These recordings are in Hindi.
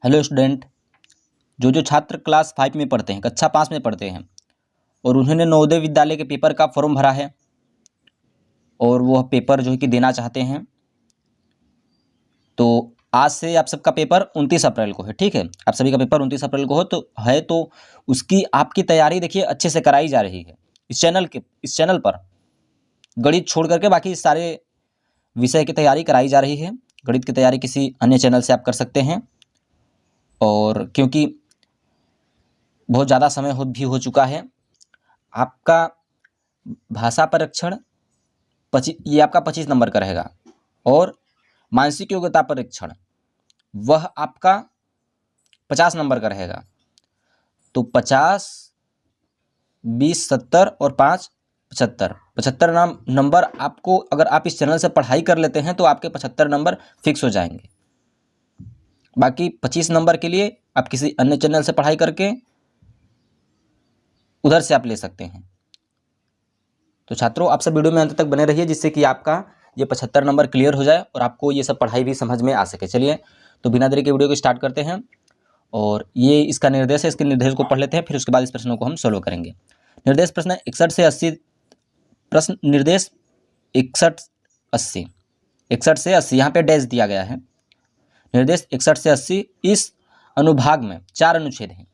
हेलो स्टूडेंट, जो छात्र क्लास 5 में पढ़ते हैं, कक्षा 5 में पढ़ते हैं और उन्होंने नवोदय विद्यालय के पेपर का फॉर्म भरा है और वह पेपर जो है कि देना चाहते हैं, तो आज से आप सबका पेपर 29 अप्रैल को है। ठीक है, आप सभी का पेपर 29 अप्रैल को तो उसकी आपकी तैयारी देखिए अच्छे से कराई जा रही है। इस चैनल पर गणित छोड़ करके बाकी सारे विषय की तैयारी कराई जा रही है। गणित की तैयारी किसी अन्य चैनल से आप कर सकते हैं, और क्योंकि बहुत ज़्यादा समय हो चुका है, आपका भाषा परीक्षण ये आपका 25 नंबर का रहेगा और मानसिक योग्यता परीक्षण वह आपका 50 नंबर का रहेगा। तो 50, 20, 70 और 5 75 नंबर आपको, अगर आप इस चैनल से पढ़ाई कर लेते हैं तो आपके 75 नंबर फिक्स हो जाएंगे। बाकी 25 नंबर के लिए आप किसी अन्य चैनल से पढ़ाई करके उधर से आप ले सकते हैं। तो छात्रों, आप सब वीडियो में अंत तक बने रहिए, जिससे कि आपका ये 75 नंबर क्लियर हो जाए और आपको ये सब पढ़ाई भी समझ में आ सके। चलिए, तो बिना देरी के वीडियो को स्टार्ट करते हैं और ये इसका निर्देश है, इसके निर्देश को पढ़ लेते हैं, फिर उसके बाद इस प्रश्नों को हम सोल्व करेंगे। निर्देश प्रश्न 61 से 80, प्रश्न निर्देश 61 80, 61 से 80 यहाँ पे डैश दिया गया है। निर्देश 61 से 80, इस अनुभाग में 4 अनुच्छेद हैं।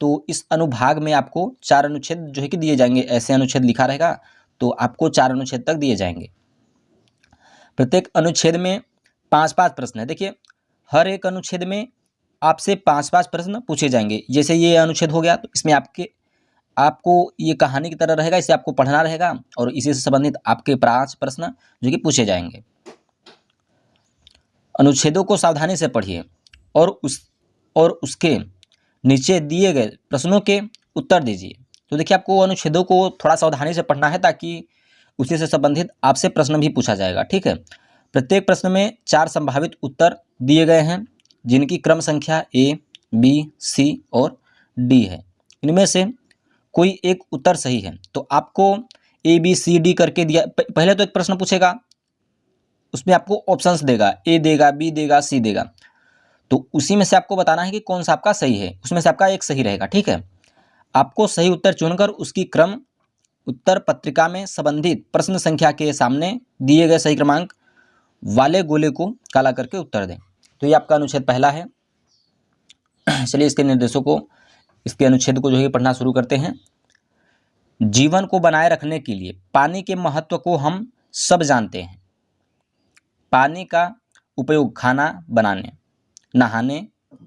तो इस अनुभाग में आपको 4 अनुच्छेद जो है कि दिए जाएंगे। ऐसे अनुच्छेद लिखा रहेगा तो आपको 4 अनुच्छेद तक दिए जाएंगे। प्रत्येक अनुच्छेद में 5-5 प्रश्न है। देखिए, हर एक अनुच्छेद में आपसे 5-5 प्रश्न पूछे जाएंगे। जैसे ये अनुच्छेद हो गया तो इसमें आपको ये कहानी की तरह रहेगा, इसे आपको पढ़ना रहेगा और इसी से संबंधित आपके 5 प्रश्न जो कि पूछे जाएंगे। अनुच्छेदों को सावधानी से पढ़िए और उसके नीचे दिए गए प्रश्नों के उत्तर दीजिए। तो देखिए, आपको अनुच्छेदों को थोड़ा सावधानी से पढ़ना है ताकि उसी से संबंधित आपसे प्रश्न भी पूछा जाएगा। ठीक है, प्रत्येक प्रश्न में 4 संभावित उत्तर दिए गए हैं, जिनकी क्रम संख्या A, B, C और D है। इनमें से कोई एक उत्तर सही है तो आपको A, B, C, D करके दिया। पहले तो एक प्रश्न पूछेगा, उसमें आपको ऑप्शंस देगा, A देगा, B देगा, C देगा। तो उसी में से आपको बताना है कि कौन सा आपका सही है। उसमें से आपका एक सही रहेगा। ठीक है, आपको सही उत्तर चुनकर उसकी क्रम उत्तर पत्रिका में संबंधित प्रश्न संख्या के सामने दिए गए सही क्रमांक वाले गोले को काला करके उत्तर दें। तो ये आपका अनुच्छेद पहला है। चलिए, इसके निर्देशों को, इसके अनुच्छेद को जो है पढ़ना शुरू करते हैं। जीवन को बनाए रखने के लिए पानी के महत्व को हम सब जानते हैं। पानी का उपयोग खाना बनाने, नहाने,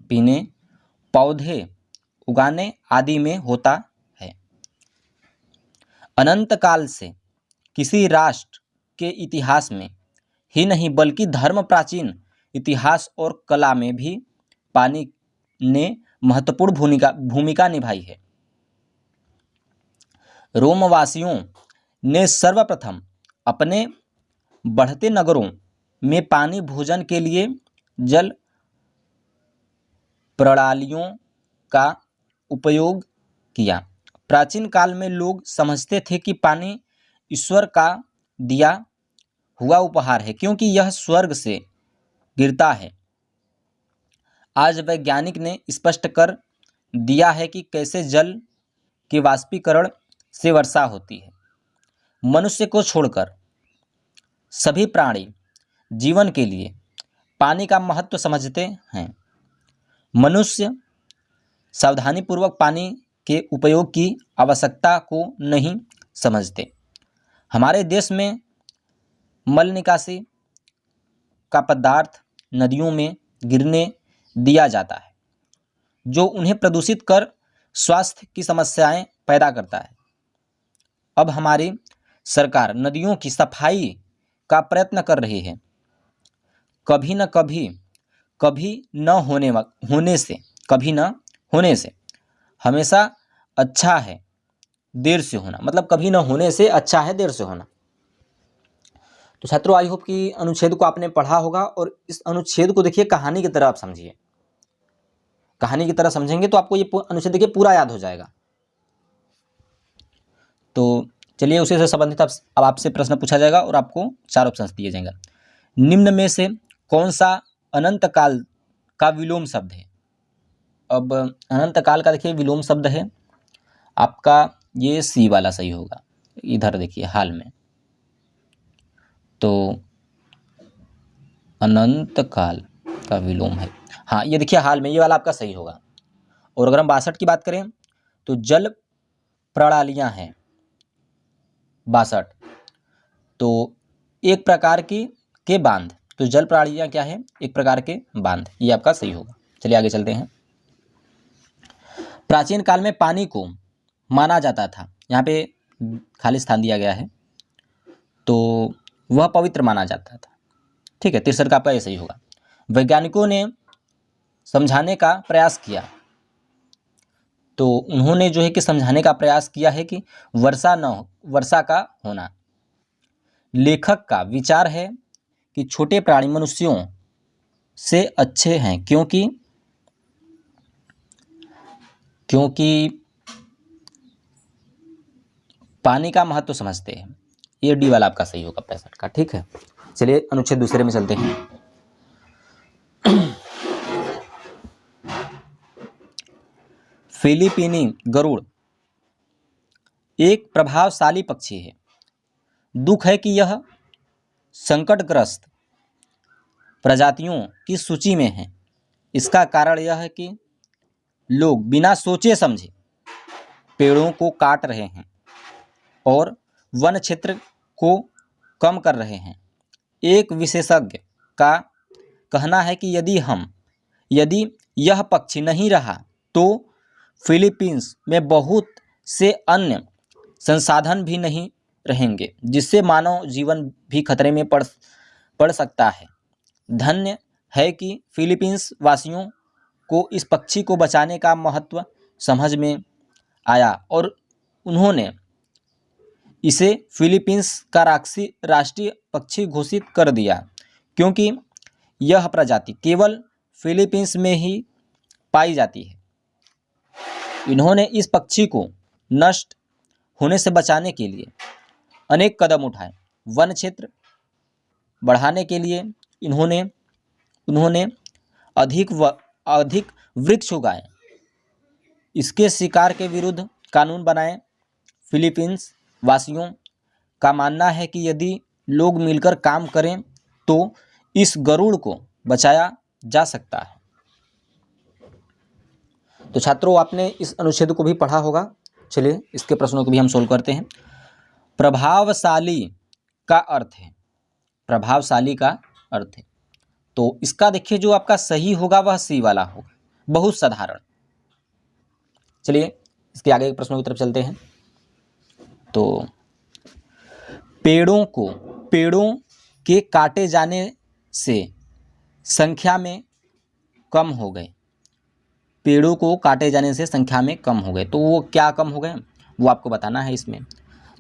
पीने, पौधे उगाने आदि में होता है। अनंत काल से किसी राष्ट्र के इतिहास में ही नहीं बल्कि धर्म प्राचीन इतिहास और कला में भी पानी ने महत्वपूर्ण भूमिका निभाई है। रोमवासियों ने सर्वप्रथम अपने बढ़ते नगरों में पानी भोजन के लिए जल प्रणालियों का उपयोग किया। प्राचीन काल में लोग समझते थे कि पानी ईश्वर का दिया हुआ उपहार है, क्योंकि यह स्वर्ग से गिरता है। आज वैज्ञानिक ने स्पष्ट कर दिया है कि कैसे जल के वाष्पीकरण से वर्षा होती है। मनुष्य को छोड़कर सभी प्राणी जीवन के लिए पानी का महत्व समझते हैं। मनुष्य सावधानीपूर्वक पानी के उपयोग की आवश्यकता को नहीं समझते। हमारे देश में मल निकासी का पदार्थ नदियों में गिरने दिया जाता है, जो उन्हें प्रदूषित कर स्वास्थ्य की समस्याएं पैदा करता है। अब हमारी सरकार नदियों की सफाई का प्रयत्न कर रही है। कभी न होने से हमेशा अच्छा है देर से होना, मतलब कभी न होने से अच्छा है देर से होना। तो छात्रों, आई होप कि अनुच्छेद को आपने पढ़ा होगा और इस अनुच्छेद को देखिए कहानी की तरह आप समझिए। कहानी की तरह समझेंगे तो आपको ये अनुच्छेद देखिए पूरा याद हो जाएगा। तो चलिए, उसी से संबंधित अब आपसे प्रश्न पूछा जाएगा और आपको 4 ऑप्शंस दिए जाएंगे। निम्न में से कौन सा अनंत काल का विलोम शब्द है? अब अनंत काल का देखिए विलोम शब्द है आपका, ये सी वाला सही होगा। इधर देखिए हाल में, तो अनंत काल का विलोम है, हाँ ये देखिए हाल में, ये वाला आपका सही होगा। और अगर हम 62 की बात करें तो जल प्रणालियां हैं 62, तो एक प्रकार की के बांध, तो जल प्रणालियां क्या है, एक प्रकार के बांध, ये आपका सही होगा। चलिए आगे चलते हैं। प्राचीन काल में पानी को माना जाता था, यहाँ पे खाली स्थान दिया गया है, तो वह पवित्र माना जाता था। ठीक है, 63 का आपका ये सही होगा। वैज्ञानिकों ने समझाने का प्रयास किया, तो उन्होंने जो है कि समझाने का प्रयास किया है कि वर्षा का होना। लेखक का विचार है कि छोटे प्राणी मनुष्यों से अच्छे हैं, क्योंकि पानी का महत्व समझते हैं। ये डी वाला आपका सही होगा 65 का। ठीक है, चलिए अनुच्छेद दूसरे में चलते हैं। फिलीपीनी गरुड़ एक प्रभावशाली पक्षी है। दुख है कि यह संकटग्रस्त प्रजातियों की सूची में है। इसका कारण यह है कि लोग बिना सोचे समझे पेड़ों को काट रहे हैं और वन क्षेत्र को कम कर रहे हैं। एक विशेषज्ञ का कहना है कि यदि यह पक्षी नहीं रहा तो फिलीपींस में बहुत से अन्य संसाधन भी नहीं रहेंगे, जिससे मानव जीवन भी खतरे में पड़ सकता है। धन्य है कि फिलीपींस वासियों को इस पक्षी को बचाने का महत्व समझ में आया और उन्होंने इसे फिलीपींस का राष्ट्रीय पक्षी घोषित कर दिया, क्योंकि यह प्रजाति केवल फिलीपींस में ही पाई जाती है। इन्होंने इस पक्षी को नष्ट होने से बचाने के लिए अनेक कदम उठाए। वन क्षेत्र बढ़ाने के लिए उन्होंने अधिक वृक्ष उगाए, इसके शिकार के विरुद्ध कानून बनाए। फिलीपींस वासियों का मानना है कि यदि लोग मिलकर काम करें तो इस गरुड़ को बचाया जा सकता है। तो छात्रों, आपने इस अनुच्छेद को भी पढ़ा होगा। चलिए इसके प्रश्नों को भी हम सोल्व करते हैं। प्रभावशाली का अर्थ है, प्रभावशाली का अर्थ है, तो इसका देखिए जो आपका सही होगा वह सी वाला होगा, बहुत साधारण। चलिए इसके आगे के प्रश्नों की तरफ चलते हैं। तो पेड़ों के काटे जाने से संख्या में कम हो गए। पेड़ों को काटे जाने से संख्या में कम हो गए, तो वो क्या कम हो गए वो आपको बताना है इसमें।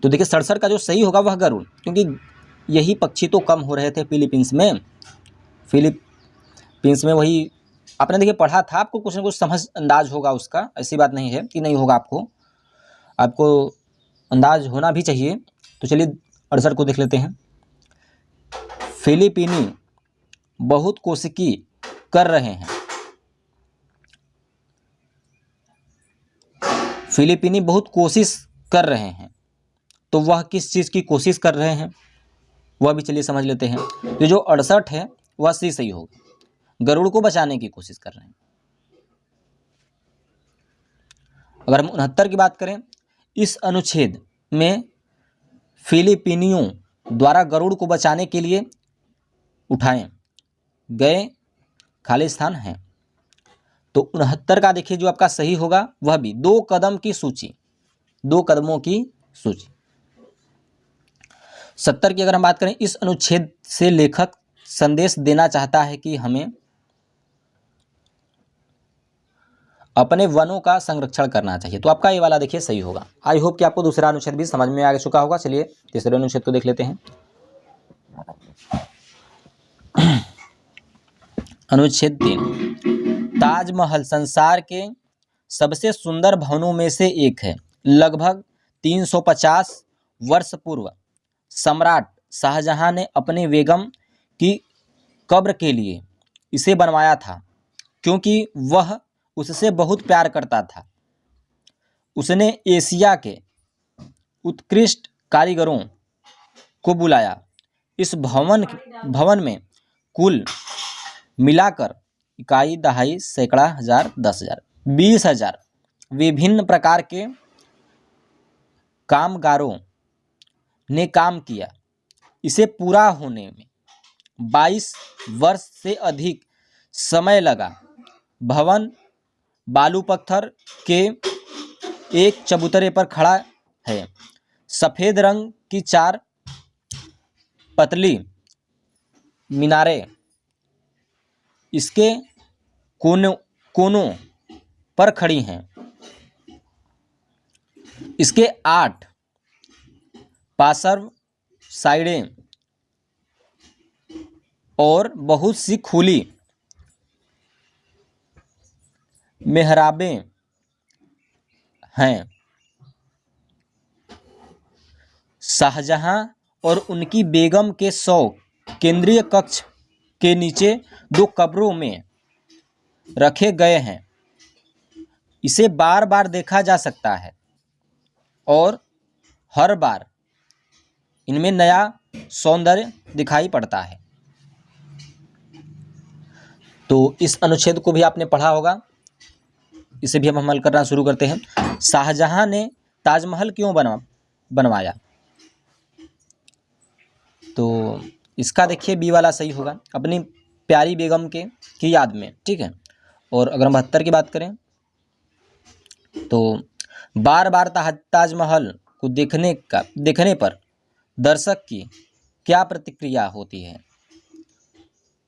तो देखिए 67 का जो सही होगा वह गरुड़, क्योंकि यही पक्षी तो कम हो रहे थे फिलीपींस में। वही आपने देखिए पढ़ा था, आपको कुछ ना कुछ समझ अंदाज होगा उसका, ऐसी बात नहीं है कि नहीं होगा, आपको अंदाज होना भी चाहिए। तो चलिए 68 को देख लेते हैं। फिलीपीनी बहुत कोशिकी कर रहे हैं। फिलीपीनी बहुत कोशिश कर रहे हैं, तो वह किस चीज़ की कोशिश कर रहे हैं वह भी चलिए समझ लेते हैं। तो जो 68 है वह सही होगा, गरुड़ को बचाने की कोशिश कर रहे हैं। अगर हम 69 की बात करें, इस अनुच्छेद में फिलीपीनियों द्वारा गरुड़ को बचाने के लिए उठाए गए खाली स्थान हैं। तो 69 का देखिए जो आपका सही होगा वह भी 2 कदमों की सूची। 70 की अगर हम बात करें, इस अनुच्छेद से लेखक संदेश देना चाहता है कि हमें अपने वनों का संरक्षण करना चाहिए। तो आपका ये वाला देखिए सही होगा। आई होप कि आपको दूसरा अनुच्छेद भी समझ में आ चुका होगा। चलिए तीसरे अनुच्छेद को देख लेते हैं। अनुच्छेद 3, ताजमहल संसार के सबसे सुंदर भवनों में से एक है। लगभग 350 वर्ष पूर्व सम्राट शाहजहां ने अपने बेगम की कब्र के लिए इसे बनवाया था, क्योंकि वह उससे बहुत प्यार करता था। उसने एशिया के उत्कृष्ट कारीगरों को बुलाया। इस भवन में कुल मिलाकर इकाई, दहाई, सैकड़ा, हजार, 10,000, 20,000 विभिन्न प्रकार के कामगारों ने काम किया। इसे पूरा होने में 22 वर्ष से अधिक समय लगा। भवन बालू पत्थर के एक चबूतरे पर खड़ा है। सफ़ेद रंग की 4 पतली मीनारें इसके कोनों पर खड़ी हैं। इसके 8 पार्श्व साइडें और बहुत सी खुली मेहराबें हैं। शाहजहां और उनकी बेगम के 100 केंद्रीय कक्ष के नीचे 2 कब्रों में रखे गए हैं। इसे बार बार देखा जा सकता है और हर बार इनमें नया सौंदर्य दिखाई पड़ता है। तो इस अनुच्छेद को भी आपने पढ़ा होगा, इसे भी हम अमल करना शुरू करते हैं। शाहजहां ने ताजमहल क्यों बनवाया? तो इसका देखिए बी वाला सही होगा, अपनी प्यारी बेगम की याद में, ठीक है। और अगर हम 72 की बात करें तो बार बार ताजमहल को देखने पर दर्शक की क्या प्रतिक्रिया होती है?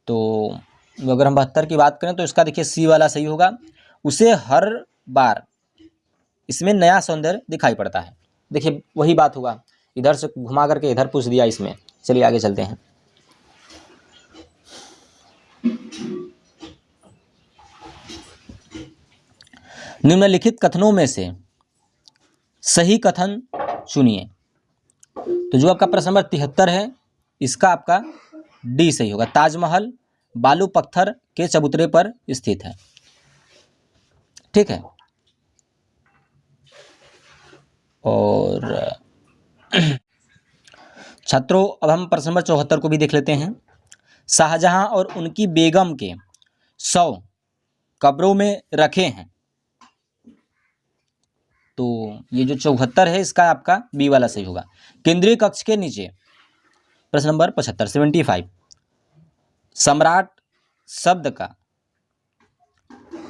तो अगर हम 72 की बात करें तो इसका देखिए सी वाला सही होगा, उसे हर बार इसमें नया सौंदर्य दिखाई पड़ता है। देखिए वही बात होगा, इधर से घुमा करके इधर पूछ दिया इसमें। चलिए आगे चलते हैं। निम्नलिखित कथनों में से सही कथन चुनिए। तो जो आपका प्रश्न नंबर 73 है, इसका आपका डी सही होगा। ताजमहल बालू पत्थर के चबूतरे पर स्थित है, ठीक है। और छात्रों अब हम प्रश्न नंबर 74 को भी देख लेते हैं। शाहजहां और उनकी बेगम के 100 कब्रों में रखे हैं। तो ये जो 74 है, इसका आपका बी वाला सही होगा। केंद्रीय कक्ष के नीचे प्रश्न नंबर 75 75 सम्राट शब्द का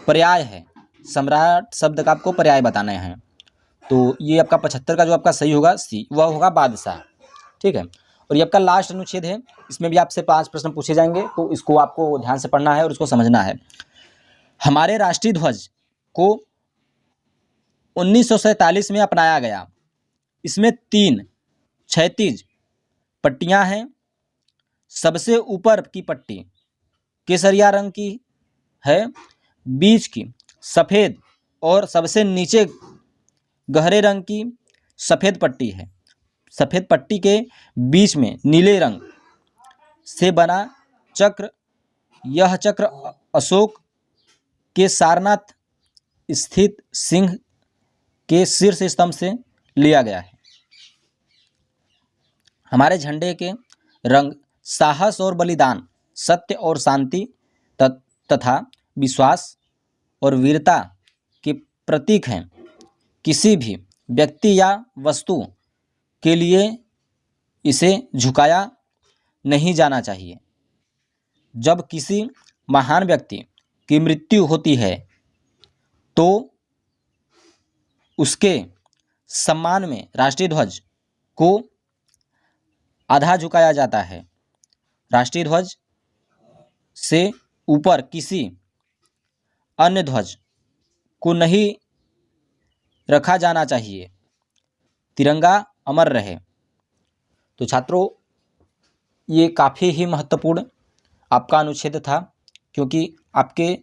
पर्याय है। सम्राट शब्द का आपको पर्याय बताना है। तो ये आपका 75 का जो आपका सही होगा सी, वह होगा बादशाह, ठीक है। और ये आपका लास्ट अनुच्छेद है, इसमें भी आपसे 5 प्रश्न पूछे जाएंगे, तो इसको आपको ध्यान से पढ़ना है और इसको समझना है। हमारे राष्ट्रीय ध्वज को 1947 में अपनाया गया। इसमें 3 क्षैतिज पट्टियां हैं। सबसे ऊपर की पट्टी केसरिया रंग की है, बीच की सफ़ेद और सबसे नीचे गहरे रंग की सफ़ेद पट्टी है। सफ़ेद पट्टी के बीच में नीले रंग से बना चक्र, यह चक्र अशोक के सारनाथ स्थित सिंह के शीर्ष स्तंभ से लिया गया है। हमारे झंडे के रंग साहस और बलिदान, सत्य और शांति तथा विश्वास और वीरता के प्रतीक हैं। किसी भी व्यक्ति या वस्तु के लिए इसे झुकाया नहीं जाना चाहिए। जब किसी महान व्यक्ति की मृत्यु होती है तो उसके सम्मान में राष्ट्रीय ध्वज को आधा झुकाया जाता है। राष्ट्रीय ध्वज से ऊपर किसी अन्य ध्वज को नहीं रखा जाना चाहिए। तिरंगा अमर रहे। तो छात्रों ये काफ़ी ही महत्वपूर्ण आपका अनुच्छेद था, क्योंकि आपके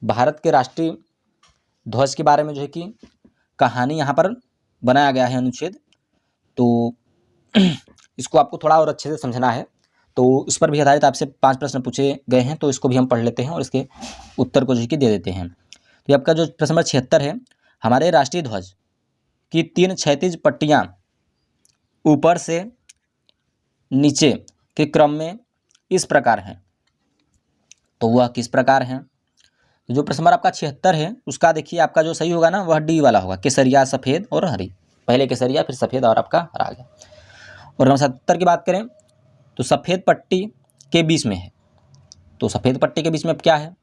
भारत के राष्ट्रीय ध्वज के बारे में जो है कि कहानी यहाँ पर बनाया गया है अनुच्छेद। तो इसको आपको थोड़ा और अच्छे से समझना है। तो इस पर भी आधारित आपसे 5 प्रश्न पूछे गए हैं, तो इसको भी हम पढ़ लेते हैं और इसके उत्तर को जो है कि दे देते हैं। तो ये आपका जो प्रश्न नंबर 76 है, हमारे राष्ट्रीय ध्वज की 3 क्षैतिज पट्टियाँ ऊपर से नीचे के क्रम में इस प्रकार हैं, तो वह किस प्रकार हैं? तो जो प्रश्न नंबर आपका 76 है उसका देखिए आपका जो सही होगा ना वह डी वाला होगा, केसरिया, सफ़ेद और हरी। पहले केसरिया फिर सफ़ेद और आपका हरा आ गया। और नंबर 77 की बात करें तो सफ़ेद पट्टी के बीच में है, तो सफ़ेद पट्टी के बीच में क्या है?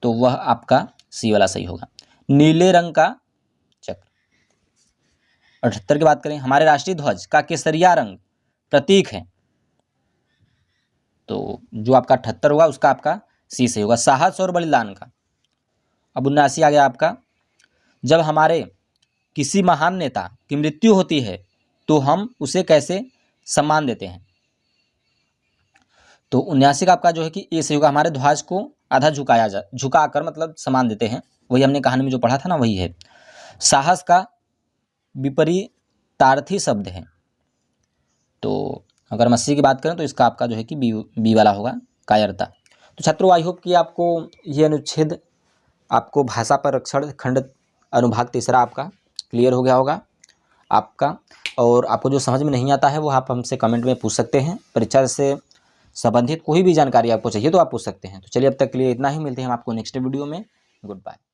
तो वह आपका सी वाला सही होगा, नीले रंग का चक्र। 78 की बात करें, हमारे राष्ट्रीय ध्वज का केसरिया रंग प्रतीक है, तो जो आपका 78 होगा उसका आपका सी सही होगा, साहस और बलिदान का। अब 79 आ गया आपका, जब हमारे किसी महान नेता की मृत्यु होती है तो हम उसे कैसे सम्मान देते हैं? तो 79 का आपका जो है कि ए सही होगा, हमारे ध्वज को आधा झुकाकर मतलब सम्मान देते हैं, वही हमने कहानी में जो पढ़ा था ना वही है। साहस का विपरीतार्थी शब्द है, तो अगर हम 80 की बात करें तो इसका आपका जो है कि बी वाला होगा, कायरता। तो छात्रों आई होप कि आपको ये अनुच्छेद आपको भाषा परिरक्षण खंड अनुभाग तीसरा आपका क्लियर हो गया होगा आपका। और आपको जो समझ में नहीं आता है वो आप हमसे कमेंट में पूछ सकते हैं। परीक्षा से संबंधित कोई भी जानकारी आपको चाहिए तो आप पूछ सकते हैं। तो चलिए अब तक के लिए इतना ही, मिलते हैं हम आपको नेक्स्ट वीडियो में। Good bye.